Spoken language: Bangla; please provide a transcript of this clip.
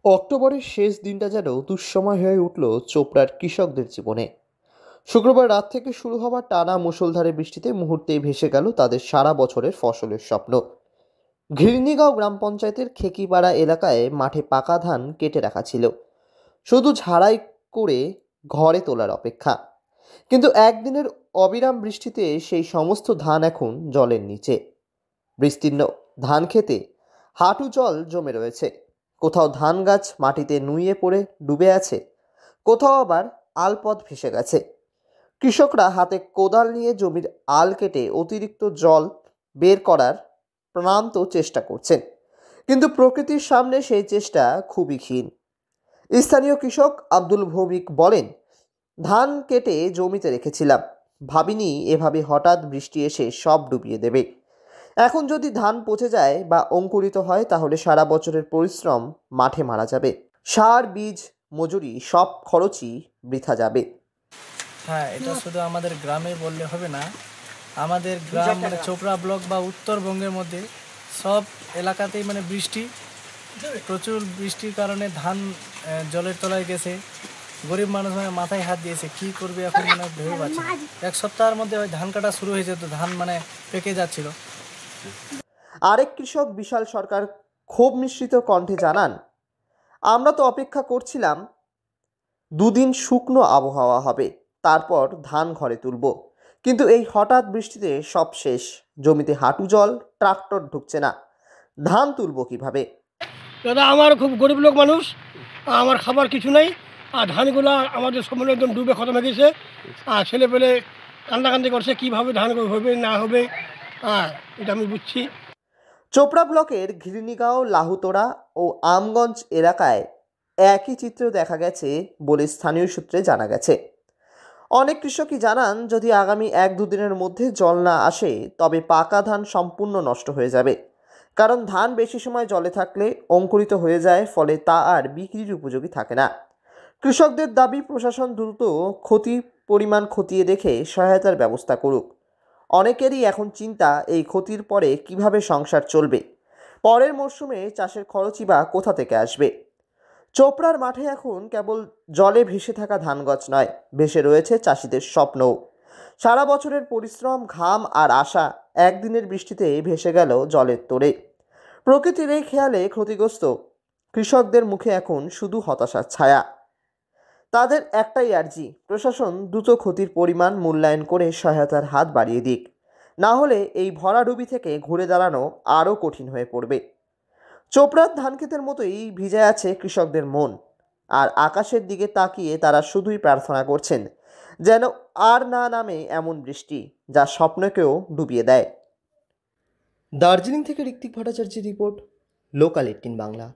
অক্টোবরের শেষ দিনটা যেন দুঃসময় হয়ে উঠল চোপড়ার কৃষকদের জীবনে। শুক্রবার রাত থেকে শুরু হওয়া টানা মুষলধারে বৃষ্টিতে মুহূর্তেই ভেসে গেল তাদের সারা বছরের ফসলের স্বপ্ন। ঘিরনিগাঁও গ্রাম পঞ্চায়েতের খেকিপাড়া এলাকায় মাঠে পাকা ধান কেটে রাখা ছিল, শুধু ঝাড়াই করে ঘরে তোলার অপেক্ষা। কিন্তু একদিনের অবিরাম বৃষ্টিতে সেই সমস্ত ধান এখন জলের নিচে। বিস্তীর্ণ ধান খেতে হাঁটু জল জমে রয়েছে। কোথাও ধান গাছ মাটিতে নুয়ে পড়ে ডুবে আছে, কোথাও আবার আলপথ ভেসে গেছে। কৃষকরা হাতে কোদাল নিয়ে জমির আল কেটে অতিরিক্ত জল বের করার প্রাণান্ত চেষ্টা করছেন, কিন্তু প্রকৃতির সামনে সেই চেষ্টা খুবই ক্ষীণ। স্থানীয় কৃষক আব্দুল ভৌমিক বলেন, ধান কেটে জমিতে রেখেছিলাম, ভাবিনি এভাবে হঠাৎ বৃষ্টি এসে সব ডুবিয়ে দেবে। এখন যদি ধান পচে যায় বা অঙ্কুরিত হয় তাহলে সারা বছরের পরিশ্রম মাঠে মারা যাবে। সার, বীজ, মজুরি সব খরচই বৃথা যাবে। হ্যাঁ, এটা শুধু আমাদের গ্রামে বললে হবে না, আমাদের গ্রাম মানে চোপড়া ব্লক বা উত্তরবঙ্গের মধ্যে সব এলাকাতেই মানে প্রচুর বৃষ্টির কারণে ধান জলের তলায় গেছে। গরিব মানুষ মানে মাথায় হাত দিয়েছে, কি করবে এখন মানে ভেবে পাচ্ছে না। এক সপ্তাহের মধ্যে ওই ধান কাটা শুরু হয়ে যেত, ধান মানে পেকে যাচ্ছিল। আরেক কৃষক বিশাল সরকার ক্ষোভ মিশ্রিত কণ্ঠে জানান, আমরা তো অপেক্ষা করছিলাম দুদিন শুকনো আবহাওয়া হবে, তারপর ধান ঘরে তুলব, কিন্তু এই হঠাৎ বৃষ্টিতে সব শেষ। জমিতে হাঁটু জল, ট্রাক্টর ঢুকছে না, ধান তুলব কিভাবে? দাদা, আমার খুব গরিব লোক মানুষ, আমার খাবার কিছু নেই, আর ধানগুলো আমাদের সম্পূর্ণ একদম ডুবে খতম হয়ে গেছে। আর ছেলে পেলে কান্দাকান্দি করছে, কীভাবে ধান হবে না হবে, এটা আমি বুঝছি। চোপড়া ব্লকের ঘিরনিগাঁও, লাহুতোড়া ও আমগঞ্জ এলাকায় একই চিত্র দেখা গেছে বলে স্থানীয় সূত্রে জানা গেছে। অনেক কৃষকই জানান, যদি আগামী 1-2 দিনের মধ্যে জল না আসে তবে পাকা ধান সম্পূর্ণ নষ্ট হয়ে যাবে। কারণ ধান বেশি সময় জলে থাকলে অঙ্কুরিত হয়ে যায়, ফলে তা আর বিক্রির উপযোগী থাকে না। কৃষকদের দাবি, প্রশাসন দ্রুত ক্ষতির পরিমাণ খতিয়ে দেখে সহায়তার ব্যবস্থা করুক। অনেকেরই এখন চিন্তা, এই ক্ষতির পরে কিভাবে সংসার চলবে, পরের মরশুমে চাষের খরচই বা কোথা থেকে আসবে। চোপড়ার মাঠে এখন কেবল জলে ভেসে থাকা ধান গাছ নয়, ভেসে রয়েছে চাষিদের স্বপ্নও। সারা বছরের পরিশ্রম, ঘাম আর আশা একদিনের বৃষ্টিতে ভেসে গেল জলের তোড়ে। প্রকৃতির এই খেয়ালে ক্ষতিগ্রস্ত কৃষকদের মুখে এখন শুধু হতাশার ছায়া। তাদের একটাই আর্জি, প্রশাসন দ্রুত ক্ষতির পরিমাণ মূল্যায়ন করে সহায়তার হাত বাড়িয়ে দিক, না হলে এই ভরাডুবি থেকে ঘুরে দাঁড়ানো আরও কঠিন হয়ে পড়বে। চোপড়ার ধানক্ষেতের মতোই ভিজে আছে কৃষকদের মন, আর আকাশের দিকে তাকিয়ে তারা শুধুই প্রার্থনা করছেন যেন আর না নামে এমন বৃষ্টি যা স্বপ্নকেও ডুবিয়ে দেয়। দার্জিলিং থেকে ঋত্বিক ভট্টাচার্যের রিপোর্ট, লোকাল 18 বাংলা।